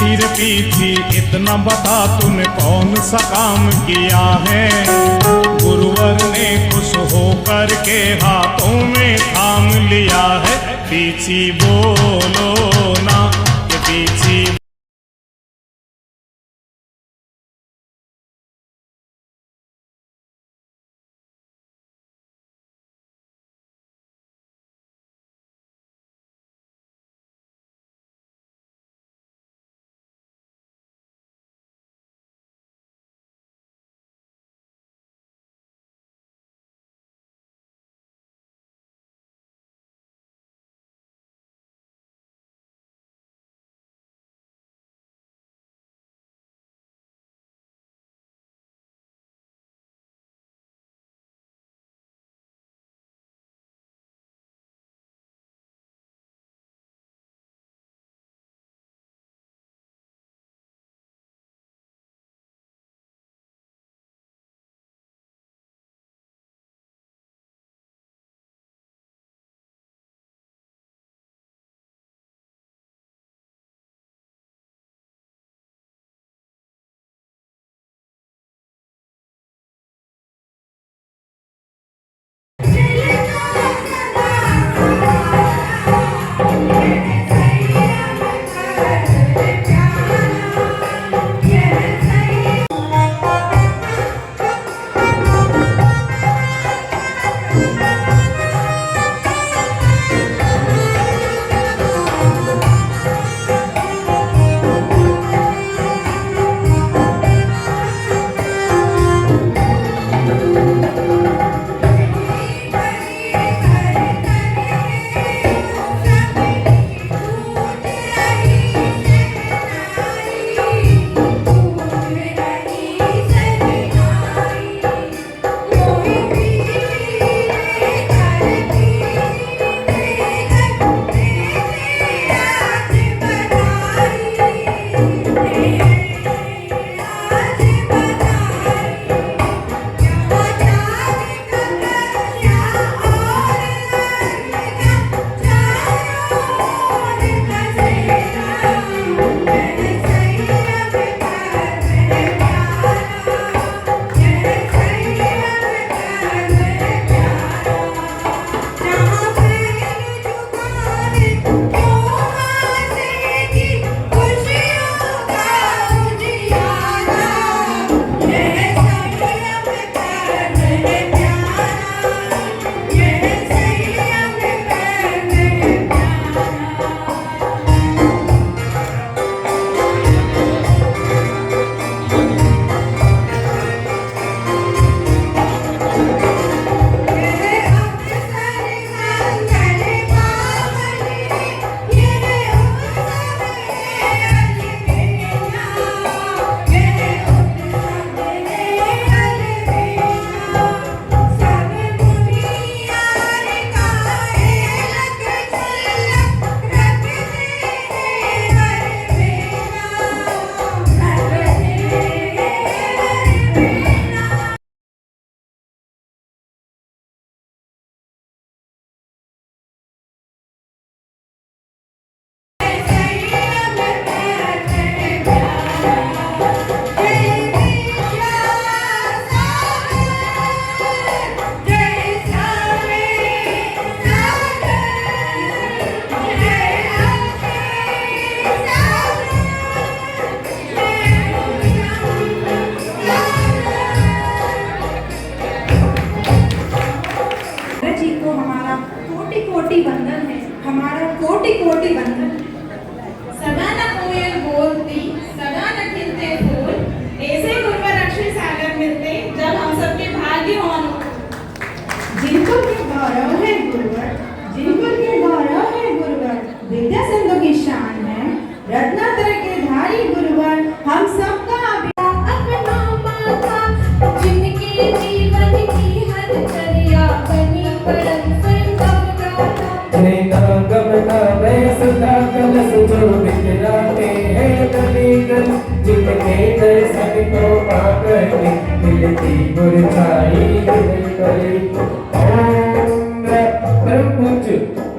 पीछी रे पीछी इतना बता तूने कौन सा काम किया है। गुरुवर ने खुश होकर के हाथों में थाम लिया है। पीछी बोलो ना कि पीछी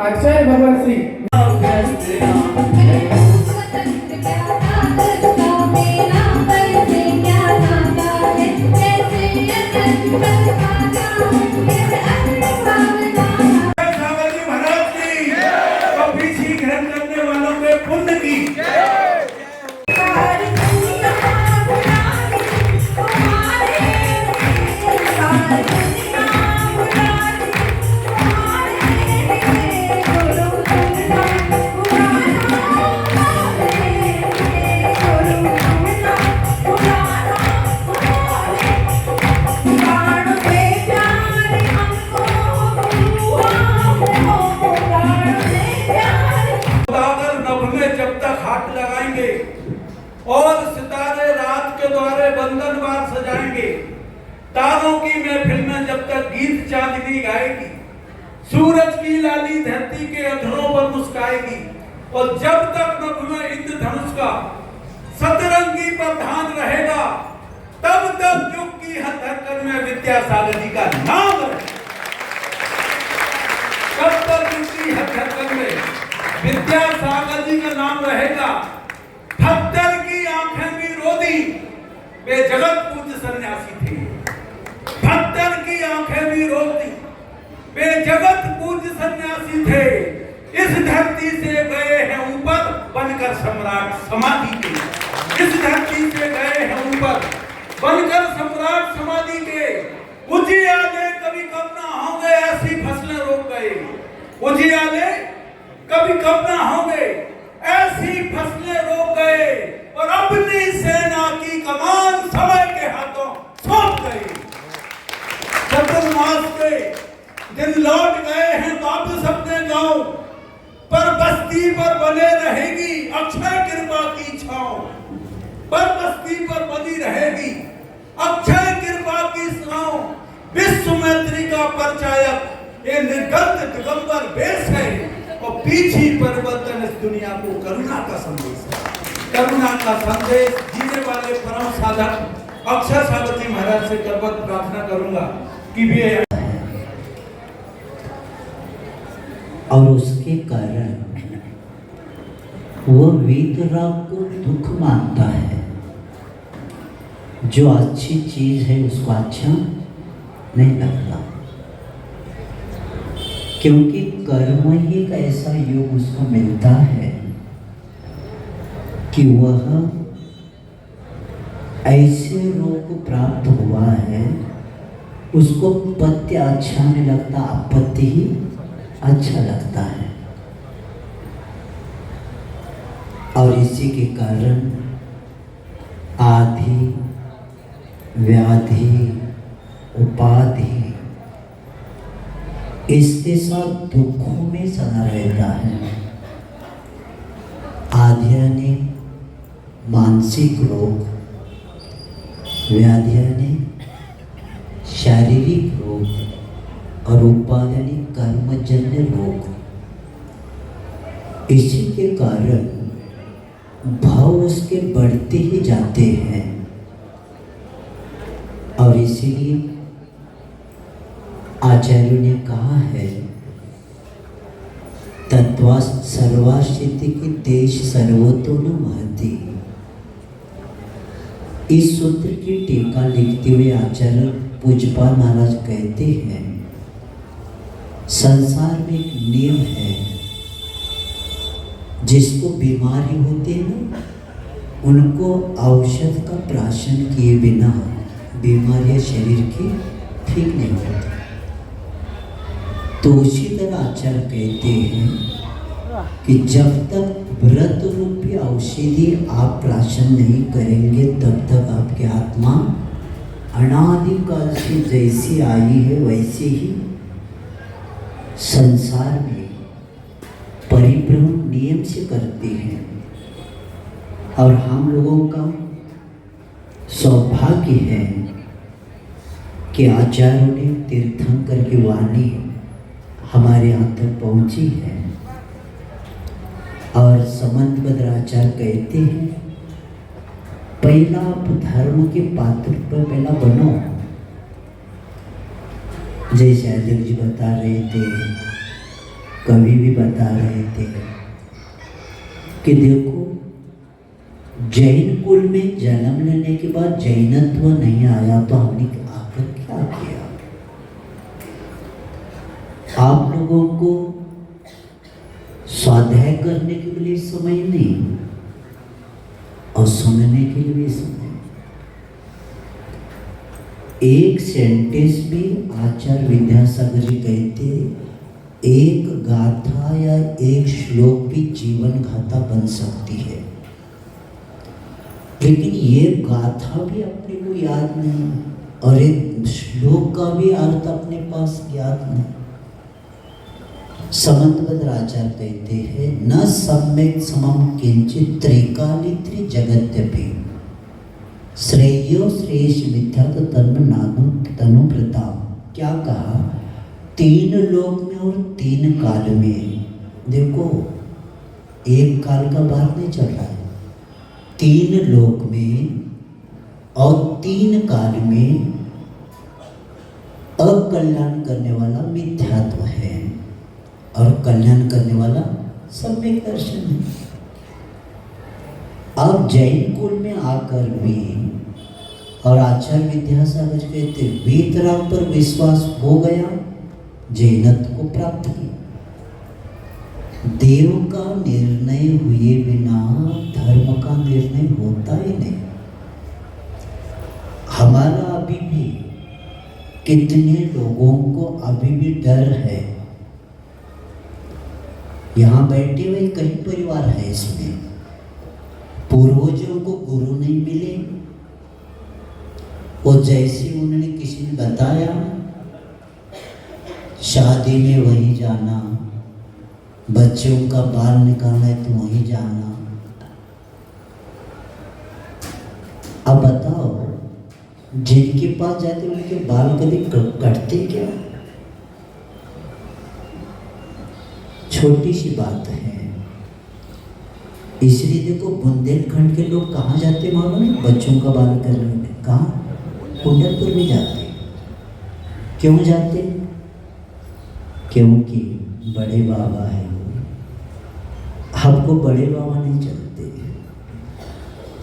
आचार्य भगवान श्री और सितारे रात के द्वारे बंधनवार सजाएंगे। तारों की महफिल में जब तक गीत चांदनी गाएगी, सूरज की लाली धरती के अधरों पर मुस्काएगी, और जब तक नभ में इंद्रधनुष का सतरंगी पर ध्यान रहेगा, तब तक युग की हर धड़कन में विद्यासागर जी का नाम रहेगा। तब तक युग की हर धड़कन में विद्यासागर जी का नाम रहेगा। भक्तर की आंखें भी रोदी, वे जगत पूज्य सन्यासी थे। भक्तर की आंखें भी रोती, वे जगत पूज्य सन्यासी थे। इस धरती से गए हैं ऊपर बनकर सम्राट समाधि के। इस धरती से गए हैं ऊपर बनकर सम्राट समाधि के। उजियाले कभी कब ना होंगे, ऐसी फसलें रोक गए। उजियाले कभी कब ना होंगे, ऐसी फसलें रोक गए, और अपनी सेना की कमान समय के हाथों सौंप गए। चतुर्मास के दिन लौट गए हैं वापस अपने गांव, पर बस्ती पर बने रहेगी अक्षय कृपा की छांव। पर बस्ती पर बनी रहेगी अक्षय कृपा की छांव। विश्व मैत्री का परिचायक ये निर्गत दिगंबर वेश है, और पीछे परिवर्तन इस दुनिया को करुणा का संदेश है। करुणा का संदेश जीने वाले परम साधक अक्षय सागर जी महाराज से करवत प्रार्थना करूंगा कि वे, और उसके कारण वो वीतराग को दुख मानता है। जो अच्छी चीज है उसको अच्छा नहीं लगता, क्योंकि कर्म ही एक ऐसा योग उसको मिलता है कि वह ऐसे रोग को प्राप्त हुआ है, उसको पत्य अच्छा नहीं लगता, आपत्ति ही अच्छा लगता है। और इसी के कारण आधि, व्याधि, उपाधि इसके साथ दुखों में सना रहता है। आधि यानी मानसिक रोग, व्याधि यानी शारीरिक रोग, और उपाधि यानी कर्मजन्य रोग। इसी के कारण भाव उसके बढ़ते ही जाते हैं, और इसीलिए आचार्यों ने कहा है, तत्वा सर्वाश्रिति की देश सर्वतो न महति। इस सूत्र की टीका लिखते हुए आचार्य पूज्यपाद महाराज कहते हैं, संसार में एक नियम है, जिसको बीमारी होती है ना, उनको औषध का प्राशन किए बिना बीमारियां शरीर की ठीक नहीं होती। तो उसी तरह आचार्य कहते हैं कि जब तक व्रत रूपी औषधि आप प्राशन नहीं करेंगे, तब तक आपकी आत्मा अनादिकाल से जैसी आई है वैसे ही संसार में परिभ्रमण नियम से करते हैं। और हम लोगों का सौभाग्य है कि आचार्यों ने तीर्थंकर की वाणी हमारे यहाँ तक पहुँची है। और समंत भद्राचार्य कहते हैं, पहला आप धर्म के पात्र पर पहला बनो। जैसे अजय जी बता रहे थे, कवि भी बता रहे थे कि देखो, जैन कुल में जन्म लेने के बाद जैनत्व नहीं आया तो हमने आकर क्या किया? आप लोगों को स्वाध्याय करने के लिए समय नहीं और सुनने के लिए समय। एक सेंटेंस में आचार्य विद्यासागर जी कहते, एक गाथा या एक श्लोक भी जीवन गाथा बन सकती है, लेकिन ये गाथा भी अपने को याद नहीं और एक श्लोक का भी अर्थ अपने पास याद नहीं। समंतभद्राचार्य कहते हैं न सम्यक समम किंचित त्रिकाली त्रिजगत्यपि श्रेयो श्रेष्ठ मिथ्या तो तन्म नानु तनु प्रताप। क्या कहा? 3 लोक में और 3 काल में। देखो एक काल का बात नहीं चल रहा है, 3 लोक में और 3 काल में अकल्याण करने वाला मिथ्यात्व है और कल्याण करने वाला सम्यक दर्शन है। अब जैन कुल में आकर भी और आचार्य विद्यासागर कहते वीतराग पर विश्वास हो गया, जैनत्व को प्राप्त किया। देव का निर्णय हुए बिना धर्म का निर्णय होता ही नहीं। हमारा अभी भी कितने लोगों को अभी भी डर है। यहाँ बैठे हुए कई परिवार है, इसमें पूर्वजों को गुरु नहीं मिले और जैसे उन्होंने किसी ने बताया शादी में वहीं जाना, बच्चों का बाल निकालना है तो वहीं जाना। अब बताओ जिनके पास जाते उनके बाल कभी कटते क्या? छोटी सी बात है। इसलिए देखो बुंदेलखंड के लोग कहाँ जाते मालूम है? बच्चों का बाल करने। कहाँ? कुंडलपुर में जाते। क्यों जाते? क्योंकि बड़े बाबा है। हमको बड़े बाबा नहीं चलते।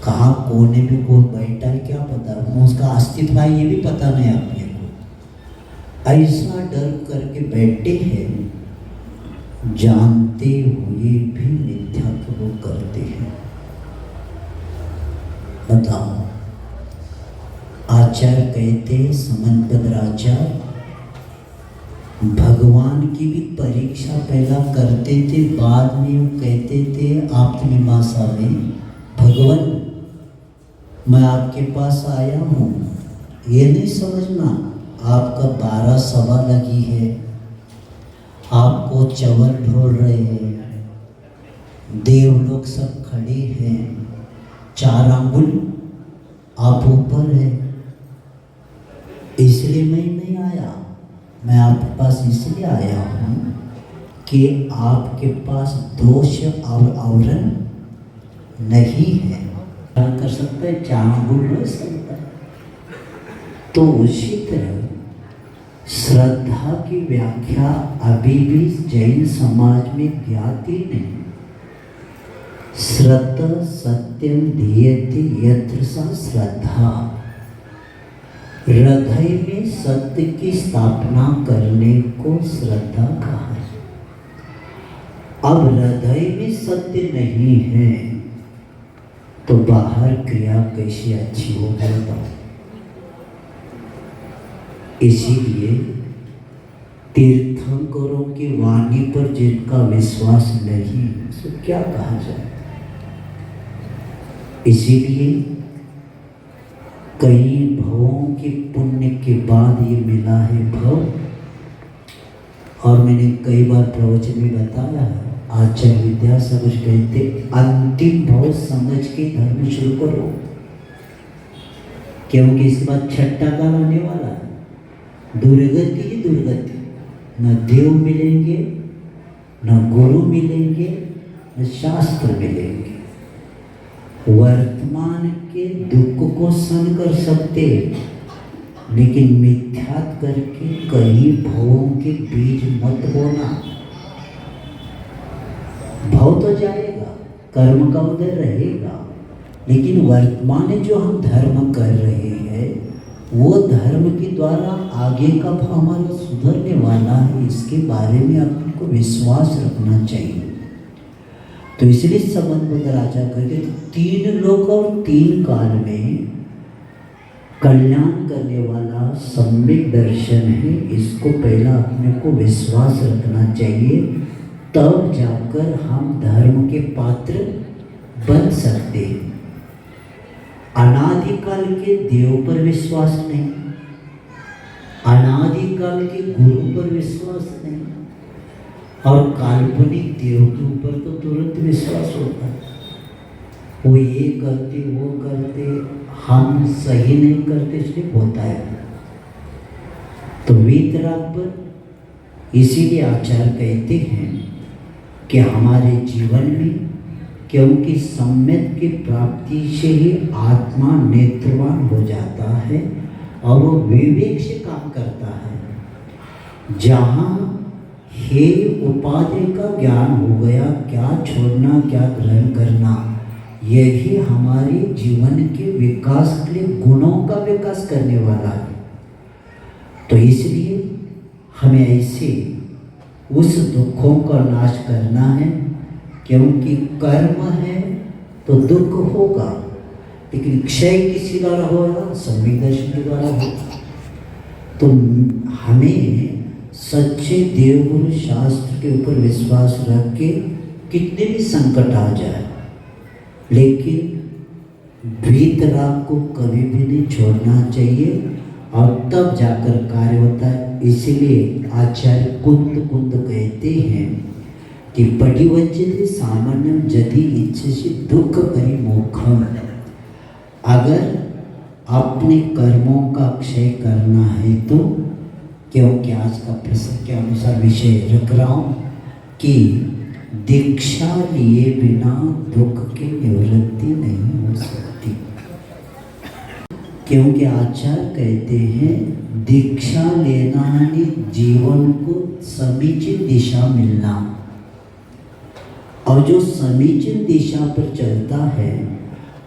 कहाँ कोने में कौन बैठा है क्या पता, उसका अस्तित्व है ये भी पता नहीं अपने को। ऐसा डर करके बैठे हैं, जानते हुए भी मिथ्यात्व करते हैं। बताओ आचार्य कहते समंतभद्राचार्य भगवान की भी परीक्षा पहला करते थे, बाद में वो कहते थे आत्ममीमांसा में भगवान मैं आपके पास आया हूँ, ये नहीं समझना आपका 12 सभा लगी है, आपको चवर ढोल रहे हैं, देव लोग सब खड़े हैं, 4 आंगुल आप ऊपर है, इसलिए मैं नहीं आया। मैं आपके पास इसलिए आया हूँ कि आपके पास दोष और आवरण नहीं है। क्या कर सकता है? 4 आंगुल रह सकता है। तो उसी तरह श्रद्धा की व्याख्या अभी भी जैन समाज में ज्ञात ही नहीं। श्रद्धा सत्यम ध्येयते यत्र सा श्रद्धा। हृदय में सत्य की स्थापना करने को श्रद्धा कहा है। अब हृदय में सत्य नहीं है तो बाहर क्रिया कैसी अच्छी हो गई? इसीलिए तीर्थंकरों की वाणी पर जिनका विश्वास नहीं तो क्या कहा जाए। इसीलिए कई भवों के पुण्य के बाद ये मिला है भव। और मैंने कई बार प्रवचन में बताया है, आचार्य विद्यासागर कहते अंतिम भव समझ के धर्म शुरू करो, क्योंकि इसके बाद 6ठा काल आने वाला है। दुर्गति ही दुर्गति, न देव मिलेंगे, न गुरु मिलेंगे, न शास्त्र मिलेंगे। वर्तमान के दुख को सहन कर सकते, लेकिन मिथ्यात करके कहीं भवों के बीज मत बोना। भव तो जाएगा, कर्म का उदय रहेगा, लेकिन वर्तमान में जो हम धर्म कर रहे हैं वो धर्म के द्वारा आगे का भाव हमारा सुधरने वाला है। इसके बारे में आपको विश्वास रखना चाहिए। तो इसलिए समंतभद्राचार्य करके 3 लोक और 3 काल में कल्याण करने वाला सम्यक दर्शन है। इसको पहला अपने को विश्वास रखना चाहिए, तब जाकर हम धर्म के पात्र बन सकते हैं। अनादिकाल के देव पर विश्वास नहीं, अनादिकाल के गुरु पर विश्वास नहीं, और काल्पनिक देव के ऊपर तो तुरंत विश्वास होता है। वो ये करते वो करते, हम सही नहीं करते इसलिए होता है। तो वीतराग पर इसीलिए आचार्य कहते हैं कि हमारे जीवन में, क्योंकि सम्यक की प्राप्ति से ही आत्मा नेत्रवान हो जाता है और वो विवेक से काम करता है। जहाँ हे उपाधि का ज्ञान हो गया, क्या छोड़ना क्या ग्रहण करना, यही हमारे जीवन के विकास के लिए गुणों का विकास करने वाला है। तो इसलिए हमें ऐसे उस दुखों का नाश करना है, क्योंकि कर्म है तो दुख होगा, लेकिन क्षय किसी द्वारा होगा, सम्यक दर्शन के द्वारा होगा। तो हमें सच्चे देवगुरु शास्त्र के ऊपर विश्वास रख के कितने भी संकट आ जाए, लेकिन वीतराग को कभी भी नहीं छोड़ना चाहिए, और तब जाकर कार्य होता है। इसीलिए आचार्य कुंद कुंद कहते हैं कि पटिवंचित सामान्यम यदि इच्छसि दुख परिमोक्षम। अगर अपने कर्मों का क्षय करना है तो, क्योंकि आज का प्रसंग के अनुसार विषय रख रहा हूँ कि दीक्षा लिए बिना दुख की निवृत्ति नहीं हो सकती। क्योंकि आचार्य कहते हैं दीक्षा लेना यानी जीवन को समीचीन दिशा मिलना, और जो समीचीन दिशा पर चलता है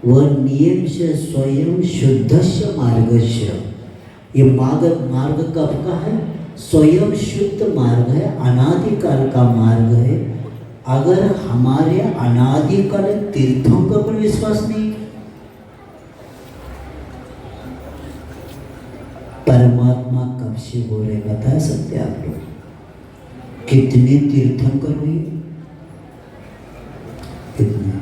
वह नियम से स्वयं शुद्धस्य मार्गस्य। ये मार्ग कब का है? स्वयं शुद्ध मार्ग है, अनादिकाल का मार्ग है। अगर हमारे अनादिकाल तीर्थों का पर विश्वास नहीं, परमात्मा कब से हो रहे बता सकते आप लोग? कितने तीर्थंकर हुए? कितने?